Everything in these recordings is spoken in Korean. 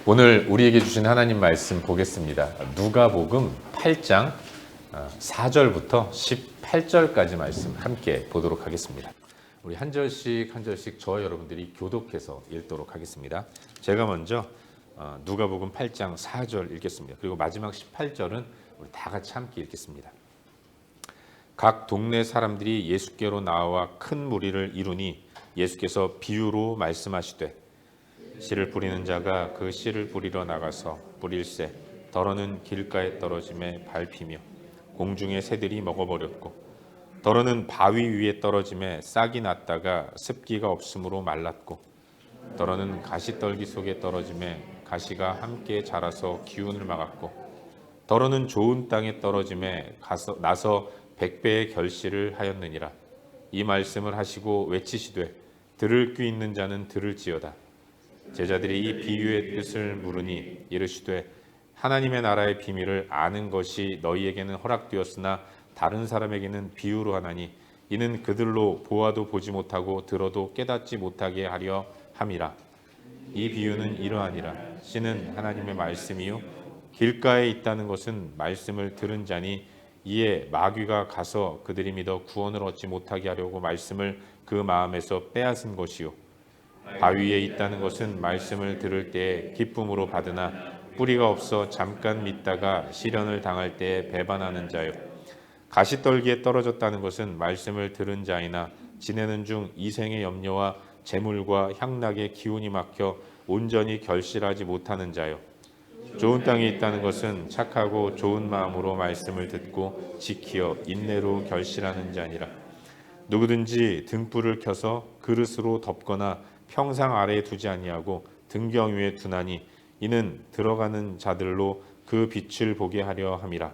오늘 우리에게 주신 하나님 말씀 보겠습니다. 누가복음 8장 4절부터 18절까지 말씀 함께 보도록 하겠습니다. 우리 한 절씩 한 절씩 저와 여러분들이 교독해서 읽도록 하겠습니다. 제가 먼저 누가복음 8장 4절 읽겠습니다. 그리고 마지막 18절은 우리 다 같이 함께 읽겠습니다. 각 동네 사람들이 예수께로 나와 큰 무리를 이루니 예수께서 비유로 말씀하시되 씨를 뿌리는 자가 그 씨를 뿌리러 나가서 뿌릴새 덜어는 길가에 떨어짐에 밟히며 공중의 새들이 먹어버렸고 덜어는 바위 위에 떨어짐에 싹이 났다가 습기가 없으므로 말랐고 덜어는 가시떨기 속에 떨어짐에 가시가 함께 자라서 기운을 막았고 덜어는 좋은 땅에 떨어짐에 나서 100배의 결실을 하였느니라. 이 말씀을 하시고 외치시되 들을 귀 있는 자는 들을지어다. 제자들이 이 비유의 뜻을 물으니 이르시되 하나님의 나라의 비밀을 아는 것이 너희에게는 허락되었으나 다른 사람에게는 비유로 하나니 이는 그들로 보아도 보지 못하고 들어도 깨닫지 못하게 하려 함이라. 이 비유는 이러하니라. 씨는 하나님의 말씀이요 길가에 있다는 것은 말씀을 들은 자니 이에 마귀가 가서 그들이 믿어 구원을 얻지 못하게 하려고 말씀을 그 마음에서 빼앗은 것이요 바위에 있다는 것은 말씀을 들을 때에 기쁨으로 받으나 뿌리가 없어 잠깐 믿다가 시련을 당할 때에 배반하는 자요. 가시떨기에 떨어졌다는 것은 말씀을 들은 자이나 지내는 중 이생의 염려와 재물과 향락의 기운이 막혀 온전히 결실하지 못하는 자요. 좋은 땅이 있다는 것은 착하고 좋은 마음으로 말씀을 듣고 지키어 인내로 결실하는 자니라. 누구든지 등불을 켜서 그릇으로 덮거나 평상 아래에 두지 아니하고 등경 위에 두나니 이는 들어가는 자들로 그 빛을 보게 하려 함이라.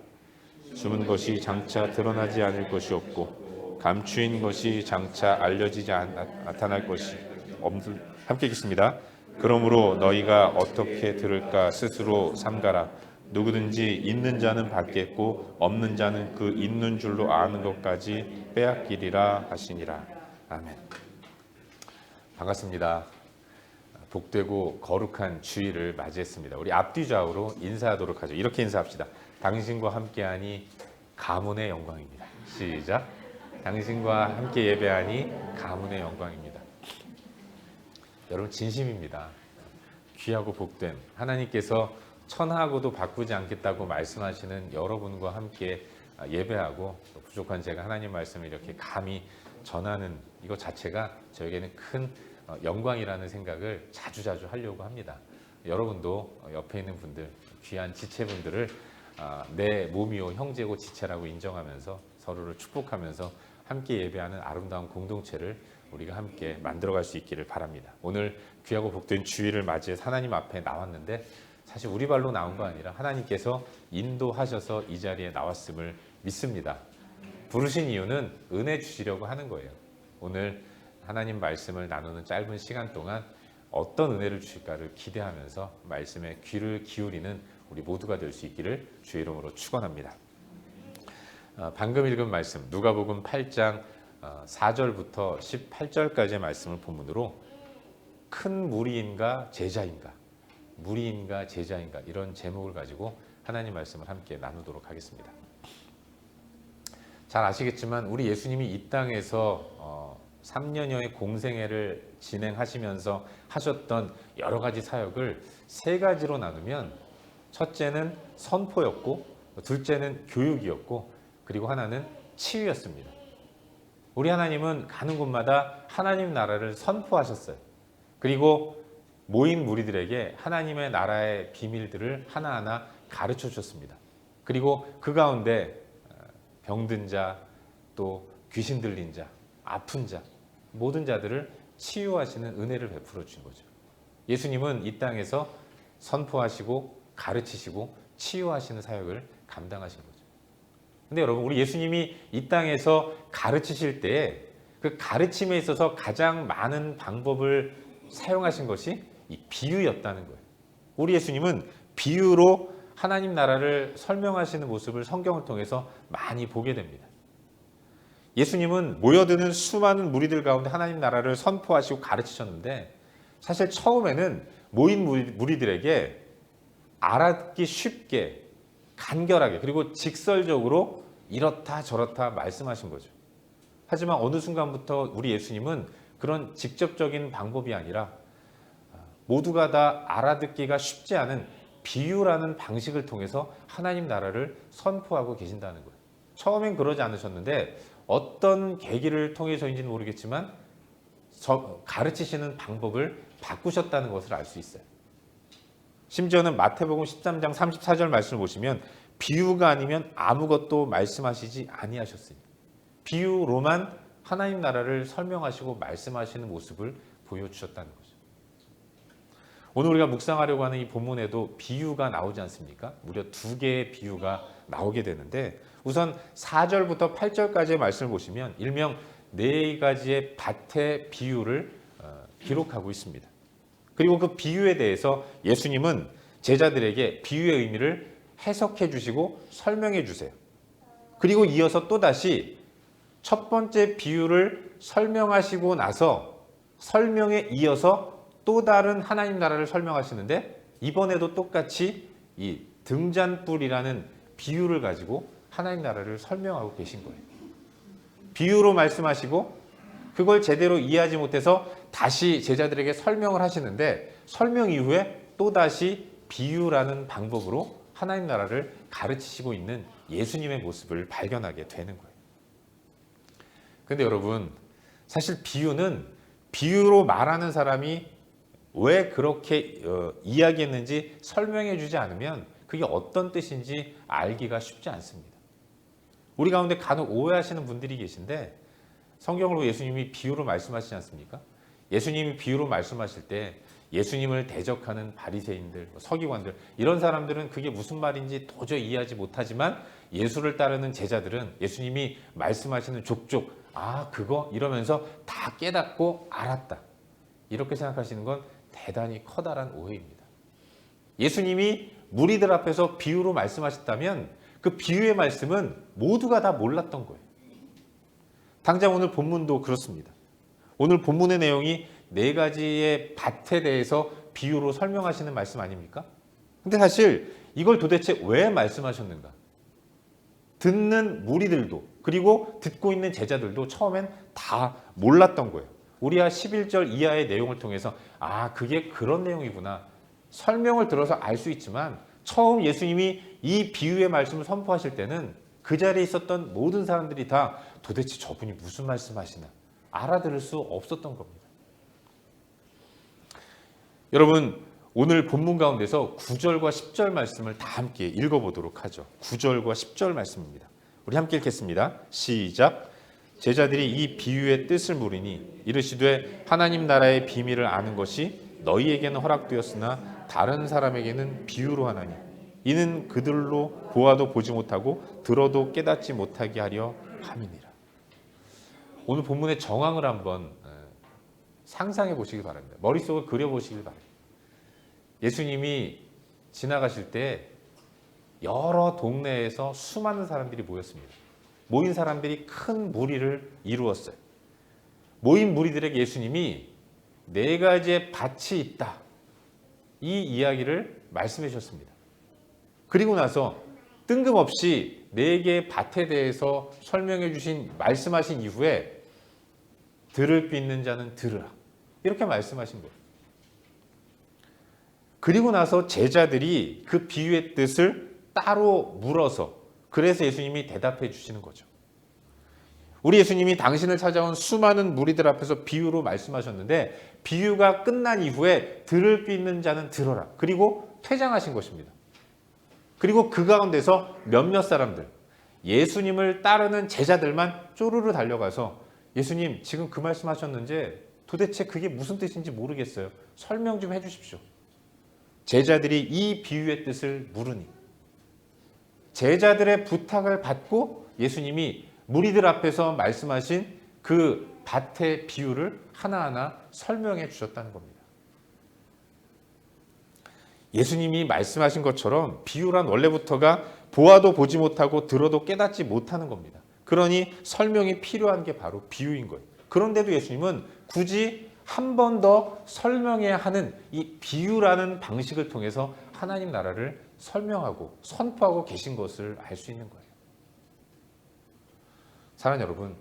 숨은 것이 장차 드러나지 않을 것이 없고 감추인 것이 장차 알려지지 나타날 것이 없는. 함께 읽겠습니다. 그러므로 너희가 어떻게 들을까 스스로 삼가라. 누구든지 있는 자는 받겠고 없는 자는 그 있는 줄로 아는 것까지 빼앗기리라 하시니라. 아멘. 반갑습니다. 복되고 거룩한 주일을 맞이했습니다. 우리 앞뒤 좌우로 인사하도록 하죠. 이렇게 인사합시다. 당신과 함께하니 가문의 영광입니다. 시작. 당신과 함께 예배하니 가문의 영광입니다. 여러분 진심입니다. 귀하고 복된 하나님께서 천하하고도 바꾸지 않겠다고 말씀하시는 여러분과 함께 예배하고 부족한 제가 하나님 말씀을 이렇게 감히 전하는 이것 자체가 저에게는 큰 영광이라는 생각을 자주자주 하려고 합니다. 여러분도 옆에 있는 분들, 귀한 지체분들을 내 몸이요 형제고 지체라고 인정하면서 서로를 축복하면서 함께 예배하는 아름다운 공동체를 우리가 함께 만들어갈 수 있기를 바랍니다. 오늘 귀하고 복된 주일을 맞이해서 하나님 앞에 나왔는데 사실 우리 발로 나온 거 아니라 하나님께서 인도하셔서 이 자리에 나왔음을 믿습니다. 부르신 이유는 은혜 주시려고 하는 거예요. 오늘 하나님 말씀을 나누는 짧은 시간 동안 어떤 은혜를 주실까를 기대하면서 말씀에 귀를 기울이는 우리 모두가 될 수 있기를 주의 이름으로 축원합니다. 방금 읽은 말씀 누가복음 8장 4절부터 18절까지의 말씀을 본문으로 큰 무리인가 제자인가 무리인가 제자인가 이런 제목을 가지고 하나님 말씀을 함께 나누도록 하겠습니다. 잘 아시겠지만 우리 예수님이 이 땅에서 3년여의 공생애를 진행하시면서 하셨던 여러 가지 사역을 세 가지로 나누면 첫째는 선포였고 둘째는 교육이었고 그리고 하나는 치유였습니다. 우리 하나님은 가는 곳마다 하나님 나라를 선포하셨어요. 그리고 모인 무리들에게 하나님의 나라의 비밀들을 하나하나 가르쳐 주셨습니다. 그리고 그 가운데 병든 자, 또 귀신 들린 자, 아픈 자, 모든 자들을 치유하시는 은혜를 베풀어 주신 거죠. 예수님은 이 땅에서 선포하시고 가르치시고 치유하시는 사역을 감당하신 거죠. 근데 여러분, 우리 예수님이 이 땅에서 가르치실 때에 그 가르침에 있어서 가장 많은 방법을 사용하신 것이 이 비유였다는 거예요. 우리 예수님은 비유로 하나님 나라를 설명하시는 모습을 성경을 통해서 많이 보게 됩니다. 예수님은 모여드는 수많은 무리들 가운데 하나님 나라를 선포하시고 가르치셨는데 사실 처음에는 모인 무리들에게 알아듣기 쉽게 간결하게 그리고 직설적으로 이렇다 저렇다 말씀하신 거죠. 하지만 어느 순간부터 우리 예수님은 그런 직접적인 방법이 아니라 모두가 다 알아듣기가 쉽지 않은 비유라는 방식을 통해서 하나님 나라를 선포하고 계신다는 거예요. 처음엔 그러지 않으셨는데 어떤 계기를 통해서인지는 모르겠지만 가르치시는 방법을 바꾸셨다는 것을 알 수 있어요. 심지어는 마태복음 13장 34절 말씀을 보시면 비유가 아니면 아무것도 말씀하시지 아니하셨으니 비유로만 하나님 나라를 설명하시고 말씀하시는 모습을 보여주셨다는 거죠. 오늘 우리가 묵상하려고 하는 이 본문에도 비유가 나오지 않습니까? 무려 2개의 비유가 나오게 되는데 우선 4절부터 8절까지의 말씀을 보시면 일명 4가지의 밭의 비유를 기록하고 있습니다. 그리고 그 비유에 대해서 예수님은 제자들에게 비유의 의미를 해석해 주시고 설명해 주세요. 그리고 이어서 또다시 첫 번째 비유를 설명하시고 나서 설명에 이어서 또 다른 하나님 나라를 설명하시는데 이번에도 똑같이 이 등잔불이라는 비유를 가지고 하나님 나라를 설명하고 계신 거예요. 비유로 말씀하시고 그걸 제대로 이해하지 못해서 다시 제자들에게 설명을 하시는데 설명 이후에 또다시 비유라는 방법으로 하나님 나라를 가르치시고 있는 예수님의 모습을 발견하게 되는 거예요. 근데 여러분, 사실 비유는 비유로 말하는 사람이 왜 그렇게 이야기했는지 설명해 주지 않으면 그게 어떤 뜻인지 알기가 쉽지 않습니다. 우리 가운데 간혹 오해하시는 분들이 계신데 성경으로 예수님이 비유로 말씀하시지 않습니까? 예수님이 비유로 말씀하실 때 예수님을 대적하는 바리새인들, 서기관들 이런 사람들은 그게 무슨 말인지 도저히 이해하지 못하지만 예수를 따르는 제자들은 예수님이 말씀하시는 족족 그거 이러면서 다 깨닫고 알았다. 이렇게 생각하시는 건 대단히 커다란 오해입니다. 예수님이 무리들 앞에서 비유로 말씀하셨다면 그 비유의 말씀은 모두가 다 몰랐던 거예요. 당장 오늘 본문도 그렇습니다. 오늘 본문의 내용이 4가지의 밭에 대해서 비유로 설명하시는 말씀 아닙니까? 근데 사실 이걸 도대체 왜 말씀하셨는가? 듣는 무리들도 그리고 듣고 있는 제자들도 처음엔 다 몰랐던 거예요. 우리야 11절 이하의 내용을 통해서 그게 그런 내용이구나. 설명을 들어서 알 수 있지만 처음 예수님이 이 비유의 말씀을 선포하실 때는 그 자리에 있었던 모든 사람들이 다 도대체 저분이 무슨 말씀하시나 알아들을 수 없었던 겁니다. 여러분, 오늘 본문 가운데서 9절과 10절 말씀을 다 함께 읽어보도록 하죠. 9절과 10절 말씀입니다. 우리 함께 읽겠습니다. 시작. 제자들이 이 비유의 뜻을 물으니 이르시되 하나님 나라의 비밀을 아는 것이 너희에게는 허락되었으나 다른 사람에게는 비유로 하나니 이는 그들로 보아도 보지 못하고 들어도 깨닫지 못하게 하려 함이니라. 오늘 본문의 정황을 한번 상상해 보시기 바랍니다. 머릿속을 그려보시기 바랍니다. 예수님이 지나가실 때 여러 동네에서 수많은 사람들이 모였습니다. 모인 사람들이 큰 무리를 이루었어요. 모인 무리들에게 예수님이 4가지의 밭이 있다. 이 이야기를 말씀해 주셨습니다. 그리고 나서 뜬금없이 4개의 밭에 대해서 설명해 주신 말씀하신 이후에 들을 수 있는 자는 들으라. 이렇게 말씀하신 거예요. 그리고 나서 제자들이 그 비유의 뜻을 따로 물어서 그래서 예수님이 대답해 주시는 거죠. 우리 예수님이 당신을 찾아온 수많은 무리들 앞에서 비유로 말씀하셨는데 비유가 끝난 이후에 들을 수 있는 자는 들어라. 그리고 퇴장하신 것입니다. 그리고 그 가운데서 몇몇 사람들, 예수님을 따르는 제자들만 쪼르르 달려가서 예수님 지금 그 말씀하셨는데 도대체 그게 무슨 뜻인지 모르겠어요. 설명 좀 해주십시오. 제자들이 이 비유의 뜻을 물으니 제자들의 부탁을 받고 예수님이 무리들 앞에서 말씀하신 그 밭의 비유를 하나하나 설명해 주셨다는 겁니다. 예수님이 말씀하신 것처럼 비유란 원래부터가 보아도 보지 못하고 들어도 깨닫지 못하는 겁니다. 그러니 설명이 필요한 게 바로 비유인 거예요. 그런데도 예수님은 굳이 한 번 더 설명해야 하는 이 비유라는 방식을 통해서 하나님 나라를 설명하고 선포하고 계신 것을 알 수 있는 거예요. 사랑하는 여러분,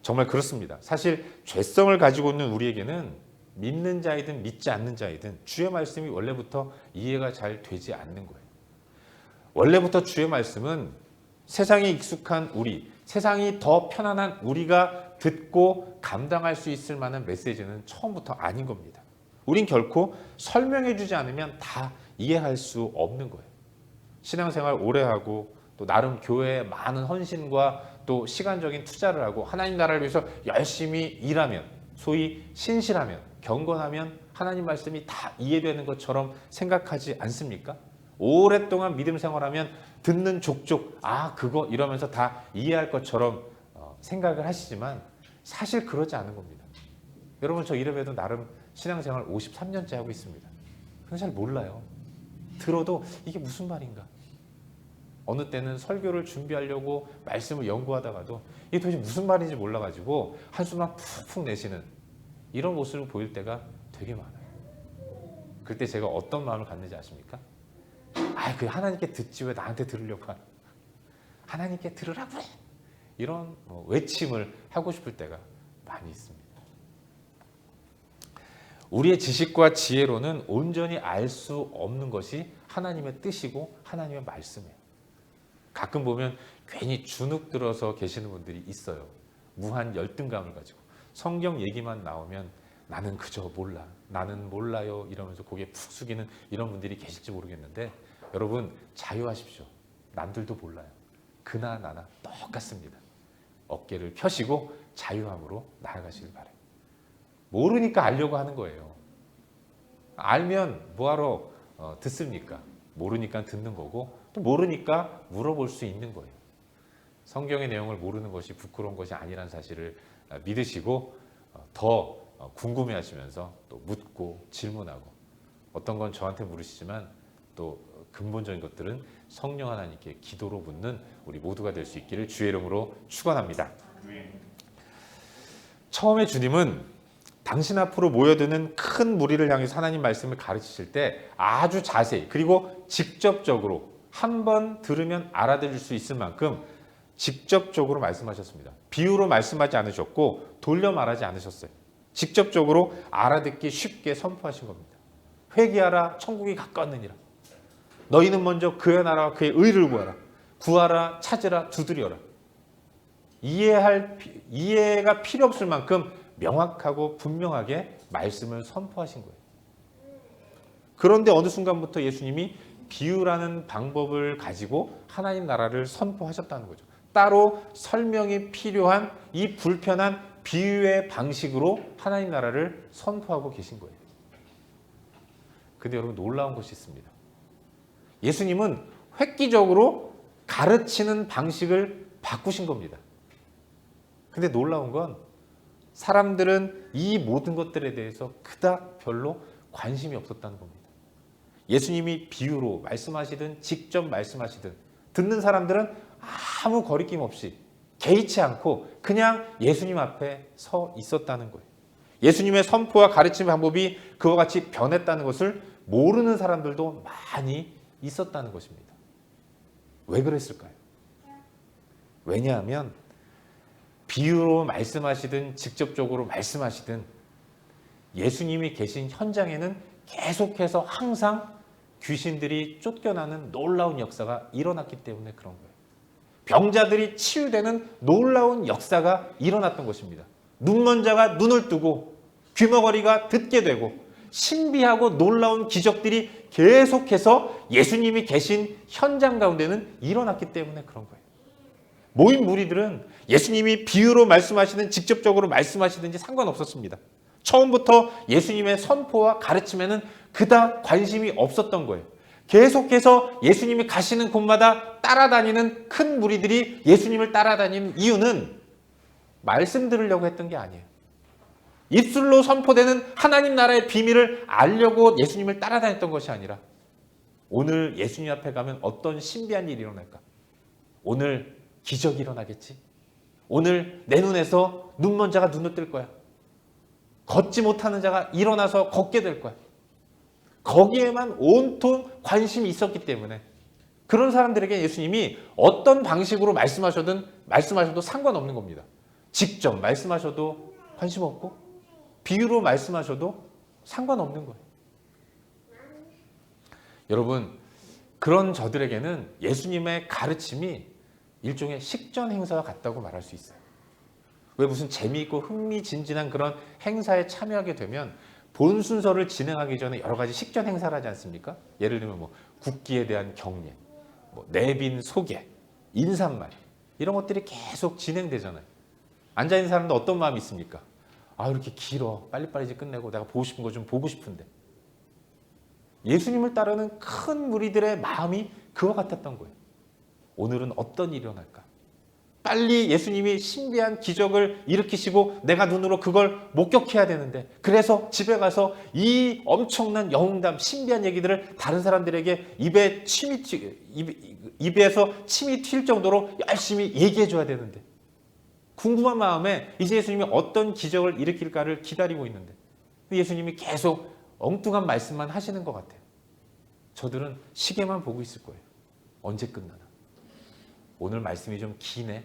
정말 그렇습니다. 사실 죄성을 가지고 있는 우리에게는 믿는 자이든 믿지 않는 자이든 주의 말씀이 원래부터 이해가 잘 되지 않는 거예요. 원래부터 주의 말씀은 세상에 익숙한 우리, 세상이 더 편안한 우리가 듣고 감당할 수 있을 만한 메시지는 처음부터 아닌 겁니다. 우린 결코 설명해 주지 않으면 다 이해할 수 없는 거예요. 신앙생활 오래 하고 또 나름 교회에 많은 헌신과 또 시간적인 투자를 하고 하나님 나라를 위해서 열심히 일하면, 소위 신실하면, 경건하면 하나님 말씀이 다 이해되는 것처럼 생각하지 않습니까? 오랫동안 믿음 생활하면 듣는 족족 그거 이러면서 다 이해할 것처럼 생각을 하시지만 사실 그러지 않은 겁니다. 여러분, 저 이래봬도 나름 신앙생활 53년째 하고 있습니다. 근데 잘 몰라요. 들어도 이게 무슨 말인가? 어느 때는 설교를 준비하려고 말씀을 연구하다가도 이게 도대체 무슨 말인지 몰라가지고 한숨만 푹푹 내쉬는 이런 모습을 보일 때가 되게 많아요. 그때 제가 어떤 마음을 갖는지 아십니까? 그 하나님께 듣지 왜 나한테 들으려고 하나? 하나님께 들으라고 그래! 이런 외침을 하고 싶을 때가 많이 있습니다. 우리의 지식과 지혜로는 온전히 알 수 없는 것이 하나님의 뜻이고 하나님의 말씀이에요. 가끔 보면 괜히 주눅 들어서 계시는 분들이 있어요. 무한 열등감을 가지고 성경 얘기만 나오면 나는 그저 몰라, 나는 몰라요 이러면서 고개 푹 숙이는 이런 분들이 계실지 모르겠는데 여러분, 자유하십시오. 남들도 몰라요. 그나 나나 똑같습니다. 어깨를 펴시고 자유함으로 나아가시길 바라요. 모르니까 알려고 하는 거예요. 알면 뭐하러 듣습니까? 모르니까 듣는 거고 또 모르니까 물어볼 수 있는 거예요. 성경의 내용을 모르는 것이 부끄러운 것이 아니라는 사실을 믿으시고 더 궁금해하시면서 또 묻고 질문하고, 어떤 건 저한테 물으시지만 또 근본적인 것들은 성령 하나님께 기도로 묻는 우리 모두가 될 수 있기를 주의 이름으로 축원합니다. 처음에 주님은 당신 앞으로 모여드는 큰 무리를 향해서 하나님 말씀을 가르치실 때 아주 자세히 그리고 직접적으로 한 번 들으면 알아들을 수 있을 만큼 직접적으로 말씀하셨습니다. 비유로 말씀하지 않으셨고 돌려 말하지 않으셨어요. 직접적으로 알아듣기 쉽게 선포하신 겁니다. 회개하라, 천국이 가까웠느니라. 너희는 먼저 그의 나라와 그의 의를 구하라. 구하라, 찾으라, 두드려라. 이해가 필요 없을 만큼 명확하고 분명하게 말씀을 선포하신 거예요. 그런데 어느 순간부터 예수님이 비유라는 방법을 가지고 하나님 나라를 선포하셨다는 거죠. 따로 설명이 필요한 이 불편한 비유의 방식으로 하나님 나라를 선포하고 계신 거예요. 근데 여러분, 놀라운 것이 있습니다. 예수님은 획기적으로 가르치는 방식을 바꾸신 겁니다. 근데 놀라운 건 사람들은 이 모든 것들에 대해서 그닥 별로 관심이 없었다는 겁니다. 예수님이 비유로 말씀하시든 직접 말씀하시든 듣는 사람들은 아무 거리낌 없이 개의치 않고 그냥 예수님 앞에 서 있었다는 거예요. 예수님의 선포와 가르침 방법이 그와 같이 변했다는 것을 모르는 사람들도 많이 있었다는 것입니다. 왜 그랬을까요? 왜냐하면 비유로 말씀하시든 직접적으로 말씀하시든 예수님이 계신 현장에는 계속해서 항상 귀신들이 쫓겨나는 놀라운 역사가 일어났기 때문에 그런 거예요. 병자들이 치유되는 놀라운 역사가 일어났던 것입니다. 눈먼 자가 눈을 뜨고 귀머거리가 듣게 되고 신비하고 놀라운 기적들이 계속해서 예수님이 계신 현장 가운데는 일어났기 때문에 그런 거예요. 모인 무리들은 예수님이 비유로 말씀하시든 직접적으로 말씀하시든지 상관없었습니다. 처음부터 예수님의 선포와 가르침에는 그닥 관심이 없었던 거예요. 계속해서 예수님이 가시는 곳마다 따라다니는 큰 무리들이 예수님을 따라다니는 이유는 말씀 들으려고 했던 게 아니에요. 입술로 선포되는 하나님 나라의 비밀을 알려고 예수님을 따라다녔던 것이 아니라 오늘 예수님 앞에 가면 어떤 신비한 일이 일어날까? 오늘 기적이 일어나겠지? 오늘 내 눈에서 눈먼 자가 눈을 뜰 거야. 걷지 못하는 자가 일어나서 걷게 될 거야. 거기에만 온통 관심이 있었기 때문에 그런 사람들에게 예수님이 어떤 방식으로 말씀하셔도 상관없는 겁니다. 직접 말씀하셔도 관심 없고 비유로 말씀하셔도 상관없는 거예요. 여러분, 그런 저들에게는 예수님의 가르침이 일종의 식전 행사와 같다고 말할 수 있어요. 왜 무슨 재미있고 흥미진진한 그런 행사에 참여하게 되면 본 순서를 진행하기 전에 여러 가지 식전 행사를 하지 않습니까? 예를 들면 뭐 국기에 대한 경례, 뭐 내빈 소개, 인사말 이런 것들이 계속 진행되잖아요. 앉아있는 사람도 어떤 마음이 있습니까? 아, 이렇게 길어. 빨리빨리 이제 끝내고 내가 보고 싶은 거 좀 보고 싶은데. 예수님을 따르는 큰 무리들의 마음이 그와 같았던 거예요. 오늘은 어떤 일이 일어날까? 빨리 예수님이 신비한 기적을 일으키시고 내가 눈으로 그걸 목격해야 되는데, 그래서 집에 가서 이 엄청난 영웅담 신비한 얘기들을 다른 사람들에게 입에서 침이 튈 정도로 열심히 얘기해 줘야 되는데, 궁금한 마음에 이제 예수님이 어떤 기적을 일으킬까를 기다리고 있는데 예수님이 계속 엉뚱한 말씀만 하시는 것 같아요. 저들은 시계만 보고 있을 거예요. 언제 끝나나? 오늘 말씀이 좀 기네.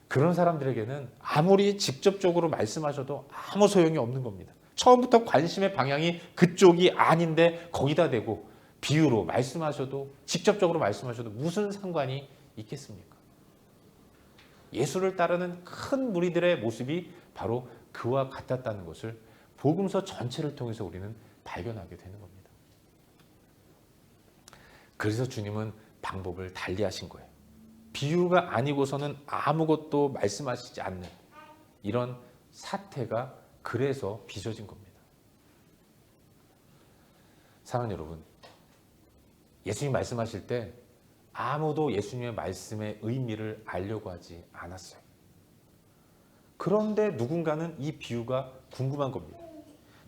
그런 사람들에게는 아무리 직접적으로 말씀하셔도 아무 소용이 없는 겁니다. 처음부터 관심의 방향이 그쪽이 아닌데 거기다 대고 비유로 말씀하셔도 직접적으로 말씀하셔도 무슨 상관이 있겠습니까? 예수를 따르는 큰 무리들의 모습이 바로 그와 같았다는 것을 복음서 전체를 통해서 우리는 발견하게 되는 겁니다. 그래서 주님은 방법을 달리하신 거예요. 비유가 아니고서는 아무것도 말씀하시지 않는 이런 사태가 그래서 빚어진 겁니다. 사랑하는 여러분, 예수님 말씀하실 때 아무도 예수님의 말씀의 의미를 알려고 하지 않았어요. 그런데 누군가는 이 비유가 궁금한 겁니다.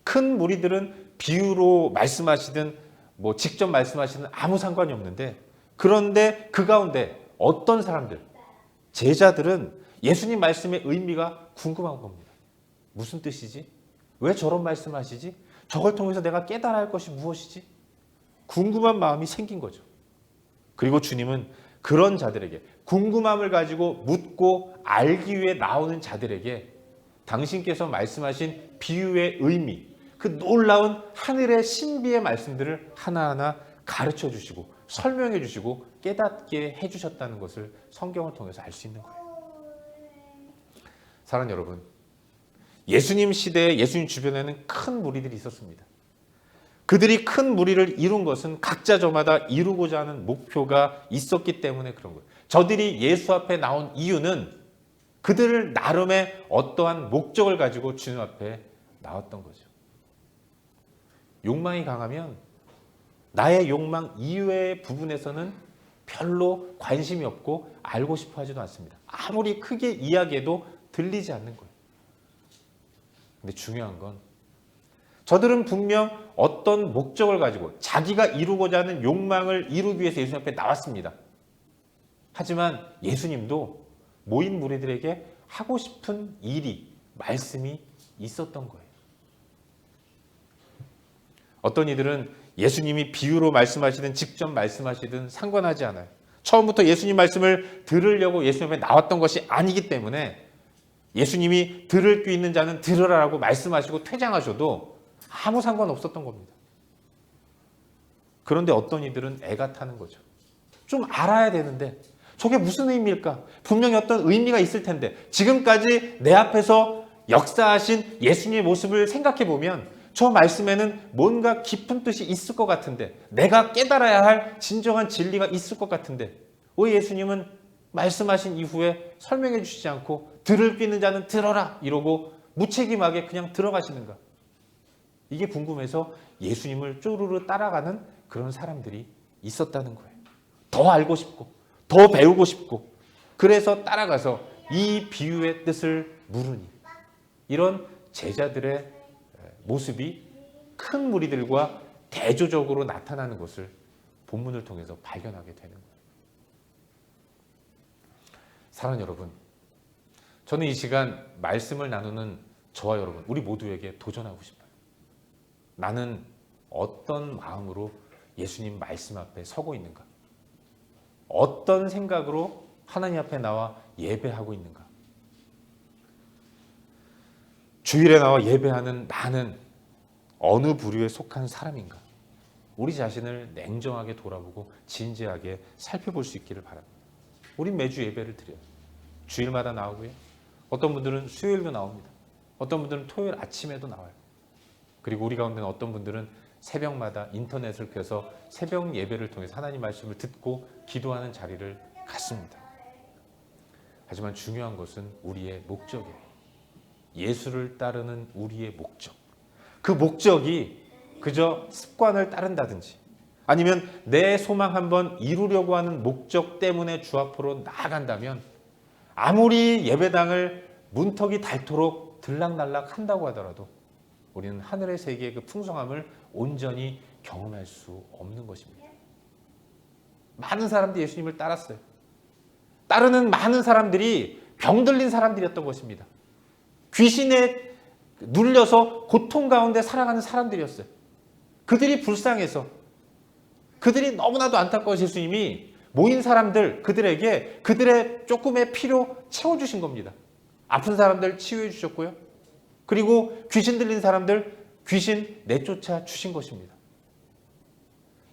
큰 무리들은 비유로 말씀하시든 뭐 직접 말씀하시든 아무 상관이 없는데, 그런데 그 가운데 어떤 사람들, 제자들은 예수님 말씀의 의미가 궁금한 겁니다. 무슨 뜻이지? 왜 저런 말씀하시지? 저걸 통해서 내가 깨달아야 할 것이 무엇이지? 궁금한 마음이 생긴 거죠. 그리고 주님은 그런 자들에게, 궁금함을 가지고 묻고 알기 위해 나오는 자들에게 당신께서 말씀하신 비유의 의미, 그 놀라운 하늘의 신비의 말씀들을 하나하나 가르쳐 주시고 설명해 주시고 깨닫게 해 주셨다는 것을 성경을 통해서 알 수 있는 거예요. 사랑하는 여러분, 예수님 시대에 예수님 주변에는 큰 무리들이 있었습니다. 그들이 큰 무리를 이룬 것은 각자 저마다 이루고자 하는 목표가 있었기 때문에 그런 거예요. 저들이 예수 앞에 나온 이유는 그들 나름의 어떠한 목적을 가지고 주님 앞에 나왔던 거죠. 욕망이 강하면 나의 욕망 이외의 부분에서는 별로 관심이 없고 알고 싶어 하지도 않습니다. 아무리 크게 이야기해도 들리지 않는 거예요. 근데 중요한 건 저들은 분명 어떤 목적을 가지고 자기가 이루고자 하는 욕망을 이루기 위해서 예수님 앞에 나왔습니다. 하지만 예수님도 모인 무리들에게 하고 싶은 일이, 말씀이 있었던 거예요. 어떤 이들은 예수님이 비유로 말씀하시든 직접 말씀하시든 상관하지 않아요. 처음부터 예수님 말씀을 들으려고 예수님 앞에 나왔던 것이 아니기 때문에 예수님이 들을 귀 있는 자는 들으라라고 말씀하시고 퇴장하셔도 아무 상관없었던 겁니다. 그런데 어떤 이들은 애가 타는 거죠. 좀 알아야 되는데 저게 무슨 의미일까? 분명히 어떤 의미가 있을 텐데 지금까지 내 앞에서 역사하신 예수님의 모습을 생각해 보면 저 말씀에는 뭔가 깊은 뜻이 있을 것 같은데, 내가 깨달아야 할 진정한 진리가 있을 것 같은데 왜 예수님은 말씀하신 이후에 설명해 주시지 않고 들을 귀 있는 자는 들어라 이러고 무책임하게 그냥 들어가시는가? 이게 궁금해서 예수님을 쪼르르 따라가는 그런 사람들이 있었다는 거예요. 더 알고 싶고 더 배우고 싶고 그래서 따라가서 이 비유의 뜻을 물으니, 이런 제자들의 모습이 큰 무리들과 대조적으로 나타나는 것을 본문을 통해서 발견하게 되는 거예요. 사랑하는 여러분, 저는 이 시간 말씀을 나누는 저와 여러분, 우리 모두에게 도전하고 싶어요. 나는 어떤 마음으로 예수님 말씀 앞에 서고 있는가? 어떤 생각으로 하나님 앞에 나와 예배하고 있는가? 주일에 나와 예배하는 나는 어느 부류에 속한 사람인가? 우리 자신을 냉정하게 돌아보고 진지하게 살펴볼 수 있기를 바랍니다. 우린 매주 예배를 드려요. 주일마다 나오고요. 어떤 분들은 수요일도 나옵니다. 어떤 분들은 토요일 아침에도 나와요. 그리고 우리 가운데는 어떤 분들은 새벽마다 인터넷을 켜서 새벽 예배를 통해서 하나님 말씀을 듣고 기도하는 자리를 갖습니다. 하지만 중요한 것은 우리의 목적이에요. 예수를 따르는 우리의 목적. 그 목적이 그저 습관을 따른다든지 아니면 내 소망 한번 이루려고 하는 목적 때문에 주 앞으로 나아간다면 아무리 예배당을 문턱이 닳도록 들락날락 한다고 하더라도 우리는 하늘의 세계의 그 풍성함을 온전히 경험할 수 없는 것입니다. 많은 사람들이 예수님을 따랐어요. 따르는 많은 사람들이 병들린 사람들이었던 것입니다. 귀신에 눌려서 고통 가운데 살아가는 사람들이었어요. 그들이 불쌍해서 그들이 너무나도 안타까워서 예수님이 모인 사람들 그들에게 그들의 조금의 필요 채워주신 겁니다. 아픈 사람들 치유해 주셨고요. 그리고 귀신 들린 사람들 귀신 내쫓아 주신 것입니다.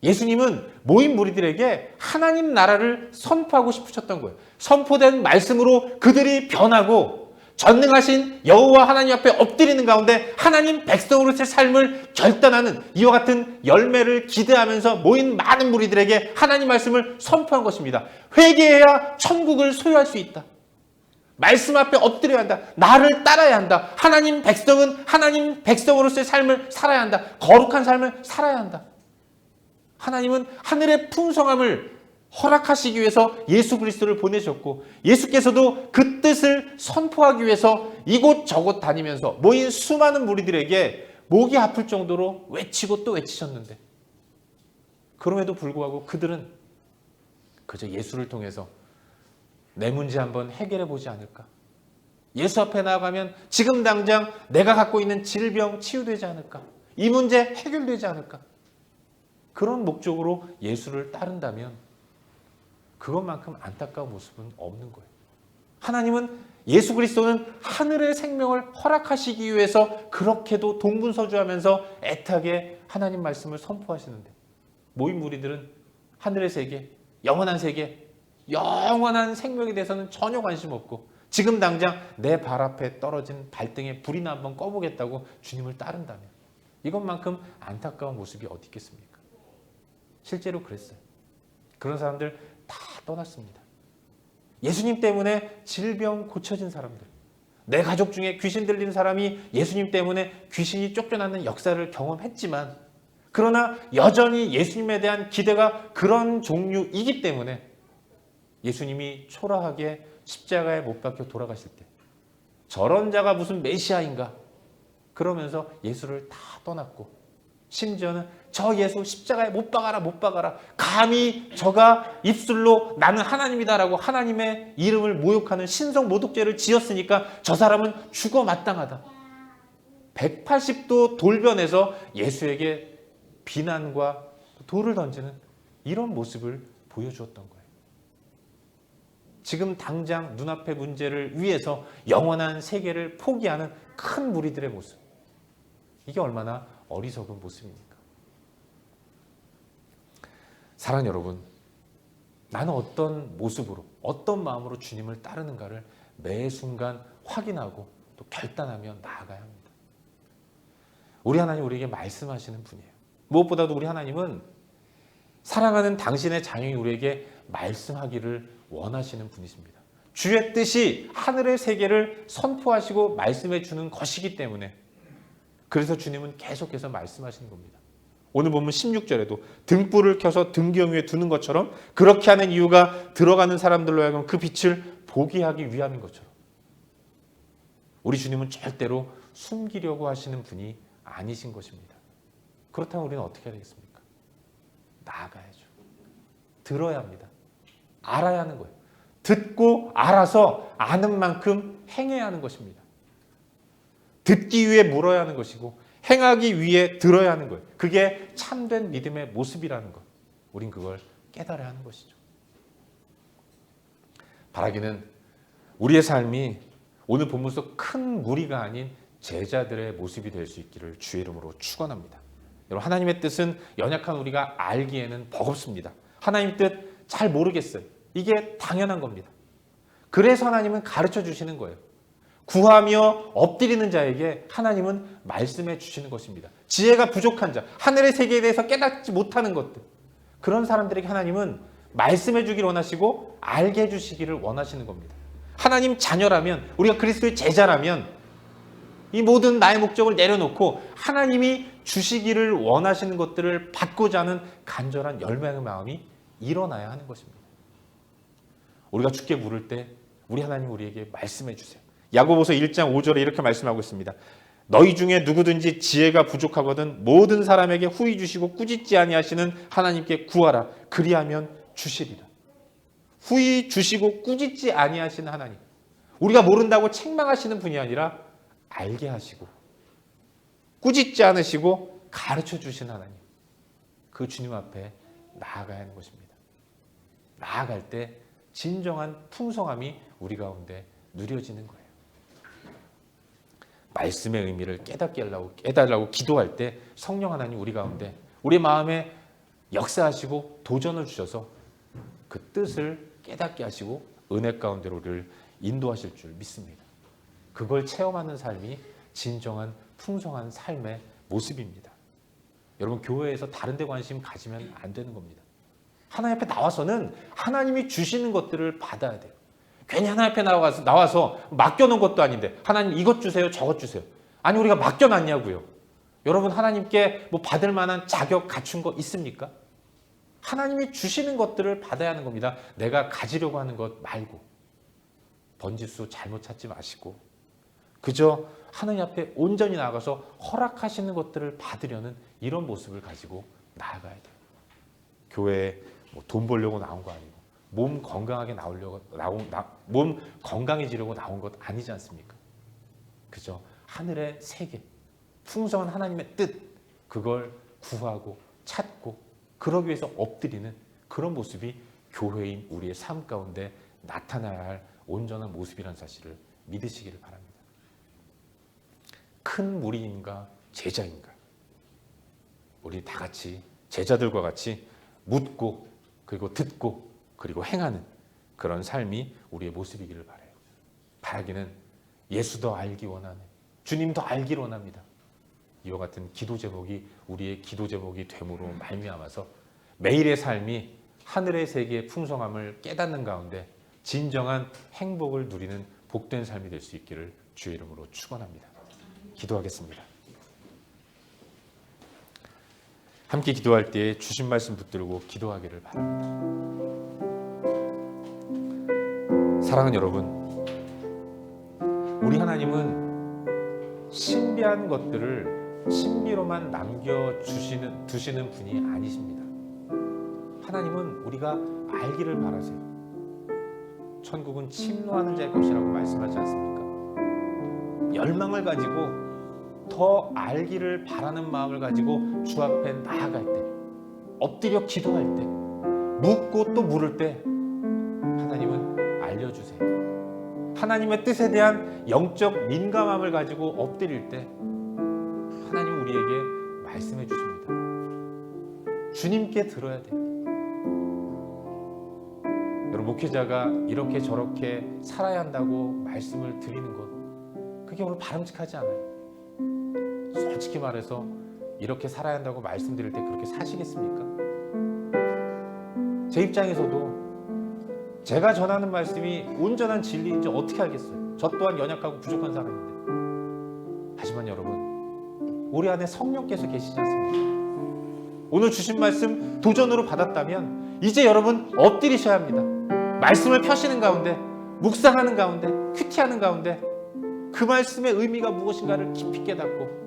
예수님은 모인 무리들에게 하나님 나라를 선포하고 싶으셨던 거예요. 선포된 말씀으로 그들이 변하고 전능하신 여호와 하나님 앞에 엎드리는 가운데 하나님 백성으로서의 삶을 결단하는 이와 같은 열매를 기대하면서 모인 많은 무리들에게 하나님 말씀을 선포한 것입니다. 회개해야 천국을 소유할 수 있다. 말씀 앞에 엎드려야 한다. 나를 따라야 한다. 하나님 백성은 하나님 백성으로서의 삶을 살아야 한다. 거룩한 삶을 살아야 한다. 하나님은 하늘의 풍성함을 허락하시기 위해서 예수 그리스도를 보내셨고 예수께서도 그 뜻을 선포하기 위해서 이곳저곳 다니면서 모인 수많은 무리들에게 목이 아플 정도로 외치고 또 외치셨는데 그럼에도 불구하고 그들은 그저 예수를 통해서 내 문제 한번 해결해 보지 않을까? 예수 앞에 나아가면 지금 당장 내가 갖고 있는 질병 치유되지 않을까? 이 문제 해결되지 않을까? 그런 목적으로 예수를 따른다면 그것만큼 안타까운 모습은 없는 거예요. 하나님은 예수 그리스도는 하늘의 생명을 허락하시기 위해서 그렇게도 동분서주하면서 애타게 하나님 말씀을 선포하시는데 모인 무리들은 하늘의 세계, 영원한 세계, 영원한 생명에 대해서는 전혀 관심 없고 지금 당장 내 발 앞에 떨어진 발등에 불이나 한번 꺼보겠다고 주님을 따른다면 이것만큼 안타까운 모습이 어디 있겠습니까? 실제로 그랬어요. 그런 사람들 다 떠났습니다. 예수님 때문에 질병 고쳐진 사람들, 내 가족 중에 귀신 들린 사람이 예수님 때문에 귀신이 쫓겨나는 역사를 경험했지만 그러나 여전히 예수님에 대한 기대가 그런 종류이기 때문에 예수님이 초라하게 십자가에 못 박혀 돌아가실 때 저런 자가 무슨 메시아인가 그러면서 예수를 다 떠났고 심지어는 저 예수 십자가에 못 박아라 못 박아라 감히 저가 입술로 나는 하나님이다라고 하나님의 이름을 모욕하는 신성 모독죄를 지었으니까 저 사람은 죽어 마땅하다. 180도 돌변해서 예수에게 비난과 돌을 던지는 이런 모습을 보여주었던 거예요. 지금 당장 눈앞의 문제를 위해서 영원한 세계를 포기하는 큰 무리들의 모습. 이게 얼마나 어리석은 모습입니까? 사랑하는 여러분, 나는 어떤 모습으로, 어떤 마음으로 주님을 따르는가를 매 순간 확인하고 또 결단하며 나아가야 합니다. 우리 하나님 우리에게 말씀하시는 분이에요. 무엇보다도 우리 하나님은 사랑하는 당신의 자녀인 우리에게 말씀하기를 원하시는 분이십니다. 주의 뜻이 하늘의 세계를 선포하시고 말씀해 주는 것이기 때문에 그래서 주님은 계속해서 말씀하시는 겁니다. 오늘 보면 16절에도 등불을 켜서 등경 위에 두는 것처럼 그렇게 하는 이유가 들어가는 사람들로 하여금 그 빛을 보게 하기 위함인 것처럼 우리 주님은 절대로 숨기려고 하시는 분이 아니신 것입니다. 그렇다면 우리는 어떻게 해야 되겠습니까? 나아가야죠. 들어야 합니다. 알아야 하는 거예요. 듣고 알아서 아는 만큼 행해야 하는 것입니다. 듣기 위해 물어야 하는 것이고 행하기 위해 들어야 하는 거예요. 그게 참된 믿음의 모습이라는 것. 우린 그걸 깨달아야 하는 것이죠. 바라기는 우리의 삶이 오늘 본문 속 큰 무리가 아닌 제자들의 모습이 될 수 있기를 주의 이름으로 축원합니다. 여러분, 하나님의 뜻은 연약한 우리가 알기에는 버겁습니다. 하나님 뜻 잘 모르겠어요. 이게 당연한 겁니다. 그래서 하나님은 가르쳐 주시는 거예요. 구하며 엎드리는 자에게 하나님은 말씀해 주시는 것입니다. 지혜가 부족한 자, 하늘의 세계에 대해서 깨닫지 못하는 것들, 그런 사람들에게 하나님은 말씀해 주기를 원하시고 알게 해 주시기를 원하시는 겁니다. 하나님 자녀라면, 우리가 그리스도의 제자라면 이 모든 나의 목적을 내려놓고 하나님이 주시기를 원하시는 것들을 받고자 하는 간절한 열망의 마음이 일어나야 하는 것입니다. 우리가 주께 물을 때 우리 하나님 우리에게 말씀해 주세요. 야고보서 1장 5절에 이렇게 말씀하고 있습니다. 너희 중에 누구든지 지혜가 부족하거든 모든 사람에게 후히 주시고 꾸짖지 아니하시는 하나님께 구하라. 그리하면 주시리라. 후히 주시고 꾸짖지 아니하시는 하나님. 우리가 모른다고 책망하시는 분이 아니라 알게 하시고 꾸짖지 않으시고 가르쳐 주신 하나님. 그 주님 앞에 나아가야 하는 것입니다. 나아갈 때 진정한 풍성함이 우리 가운데 누려지는 거예요. 말씀의 의미를 깨달으라고 기도할 때 성령 하나님 우리 가운데 우리 마음에 역사하시고 도전을 주셔서 그 뜻을 깨닫게 하시고 은혜 가운데로 우리를 인도하실 줄 믿습니다. 그걸 체험하는 삶이 진정한 풍성한 삶의 모습입니다. 여러분, 교회에서 다른 데 관심 가지면 안 되는 겁니다. 하나님 앞에 나와서는 하나님이 주시는 것들을 받아야 돼요. 괜히 하나님 앞에 나와서 맡겨놓은 것도 아닌데 하나님 이것 주세요, 저것 주세요. 아니, 우리가 맡겨놨냐고요. 여러분, 하나님께 뭐 받을 만한 자격 갖춘 거 있습니까? 하나님이 주시는 것들을 받아야 하는 겁니다. 내가 가지려고 하는 것 말고. 번지수 잘못 찾지 마시고 그저 하나님 앞에 온전히 나아가서 허락하시는 것들을 받으려는 이런 모습을 가지고 나아가야 돼요. 교회에 돈 벌려고 나온 거 아니고 몸 건강해지려고 나온 것 아니지 않습니까? 그저 하늘의 세계, 풍성한 하나님의 뜻, 그걸 구하고 찾고 그러기 위해서 엎드리는 그런 모습이 교회인 우리의 삶 가운데 나타나야 할 온전한 모습이라는 사실을 믿으시기를 바랍니다. 큰 무리인가 제자인가? 우리 다 같이 제자들과 같이 묻고 그리고 듣고 그리고 행하는 그런 삶이 우리의 모습이기를 바라요. 바라기는 예수 더 알기 원하네. 주님 더 알기를 원합니다. 이와 같은 기도 제목이 우리의 기도 제목이 됨으로 말미암아서 매일의 삶이 하늘의 세계의 풍성함을 깨닫는 가운데 진정한 행복을 누리는 복된 삶이 될 수 있기를 주의 이름으로 축원합니다. 기도하겠습니다. 함께 기도할 때 주신 말씀 붙들고 기도하기를 바랍니다. 사랑하는 여러분, 우리 하나님은 신비한 것들을 신비로만 두시는 분이 아니십니다. 하나님은 우리가 알기를 바라세요. 천국은 침노하는 자의 것이라고 말씀하지 않습니까? 열망을 가지고 더 알기를 바라는 마음을 가지고 주 앞에 나아갈 때, 엎드려 기도할 때, 묻고 또 물을 때 하나님은 알려주세요. 하나님의 뜻에 대한 영적 민감함을 가지고 엎드릴 때 하나님은 우리에게 말씀해 주십니다. 주님께 들어야 돼요. 여러분, 목회자가 이렇게 저렇게 살아야 한다고 말씀을 드리는 것, 그게 오늘 바람직하지 않아요. 솔직히 말해서 이렇게 살아야 한다고 말씀드릴 때 그렇게 사시겠습니까? 제 입장에서도 제가 전하는 말씀이 온전한 진리인지 어떻게 알겠어요? 저 또한 연약하고 부족한 사람인데. 하지만 여러분, 우리 안에 성령께서 계시지 않습니까? 오늘 주신 말씀 도전으로 받았다면 이제 여러분 엎드리셔야 합니다. 말씀을 펴시는 가운데, 묵상하는 가운데, 큐티하는 가운데 그 말씀의 의미가 무엇인가를 깊이 깨닫고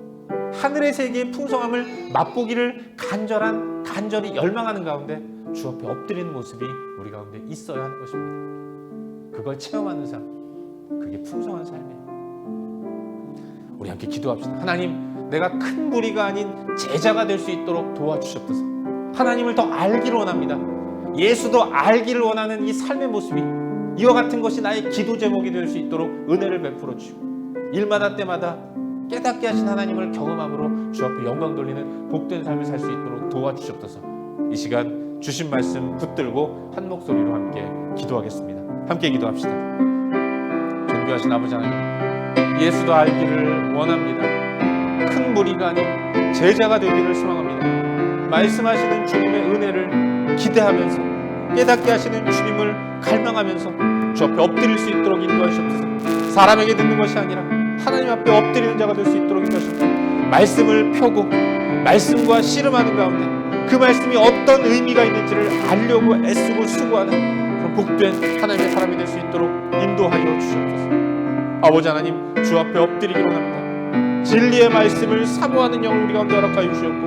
하늘의 세계의 풍성함을 맛보기를 간절히 열망하는 가운데 주 앞에 엎드리는 모습이 우리 가운데 있어야 하는 것입니다. 그걸 체험하는 삶, 그게 풍성한 삶이에요. 우리 함께 기도합시다. 하나님, 내가 큰 무리가 아닌 제자가 될 수 있도록 도와주시옵소서. 하나님을 더 알기를 원합니다. 예수도 알기를 원하는 이 삶의 모습이 이와 같은 것이 나의 기도 제목이 될 수 있도록 은혜를 베풀어 주시고, 일마다 때마다 깨닫게 하신 하나님을 경험함으로 주 앞에 영광 돌리는 복된 삶을 살 수 있도록 도와주시옵소서. 이 시간 주신 말씀 붙들고 한 목소리로 함께 기도하겠습니다. 함께 기도합시다. 존귀하신 아버지 하나님, 예수도 알기를 원합니다. 큰 무리가 아닌 제자가 되기를 소망합니다. 말씀하시는 주님의 은혜를 기대하면서, 깨닫게 하시는 주님을 갈망하면서 주 앞에 엎드릴 수 있도록 인도하시옵소서. 사람에게 듣는 것이 아니라 하나님 앞에 엎드리는 자가 될 수 있도록 인도하시옵소서. 말씀을 펴고 말씀과 씨름하는 가운데 그 말씀이 어떤 의미가 있는지를 알려고 애쓰고 수고하는 그런 복된 하나님의 사람이 될 수 있도록 인도하여 주시옵소서. 아버지 하나님, 주 앞에 엎드리기 원합니다. 진리의 말씀을 사모하는 영을 우리 가운데 허락하여 주셨고,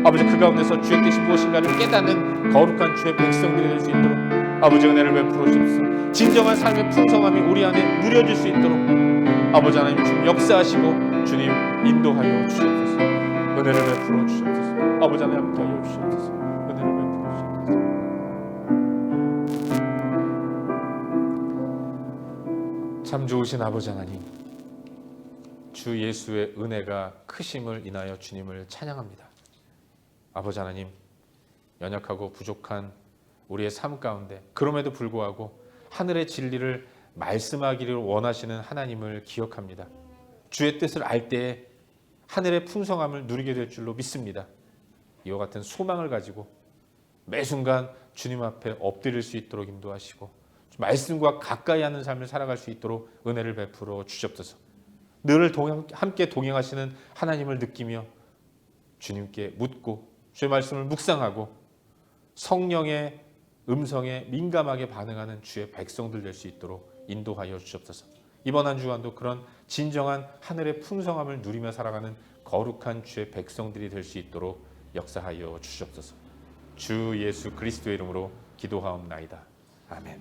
아버지 그 가운데서 주의 뜻이 무엇인가를 깨닫는 거룩한 주의 백성들이 될 수 있도록 아버지 은혜를 베풀어 주옵소서. 진정한 삶의 풍성함이 우리 안에 누려질 수 있도록 아버지 하나님 주님 역사하시고 주님 인도하여 주시옵소서. 은혜를 베풀어 주시옵소서. 아버지 하나님 함께하여 주시옵소서. 은혜를 베풀어 주시옵소서. 참 좋으신 아버지 하나님, 주 예수의 은혜가 크심을 인하여 주님을 찬양합니다. 아버지 하나님, 연약하고 부족한 우리의 삶 가운데 그럼에도 불구하고 하늘의 진리를 말씀하기를 원하시는 하나님을 기억합니다. 주의 뜻을 알 때에 하늘의 풍성함을 누리게 될 줄로 믿습니다. 이와 같은 소망을 가지고 매 순간 주님 앞에 엎드릴 수 있도록 인도하시고 말씀과 가까이 하는 삶을 살아갈 수 있도록 은혜를 베풀어 주시옵소서. 늘 함께 동행하시는 하나님을 느끼며 주님께 묻고 주의 말씀을 묵상하고 성령의 음성에 민감하게 반응하는 주의 백성들 될 수 있도록 인도하여 주시옵소서. 이번 한 주간도 그런 진정한 하늘의 풍성함을 누리며 살아가는 거룩한 주의 백성들이 될 수 있도록 역사하여 주시옵소서. 주 예수 그리스도의 이름으로 기도하옵나이다. 아멘.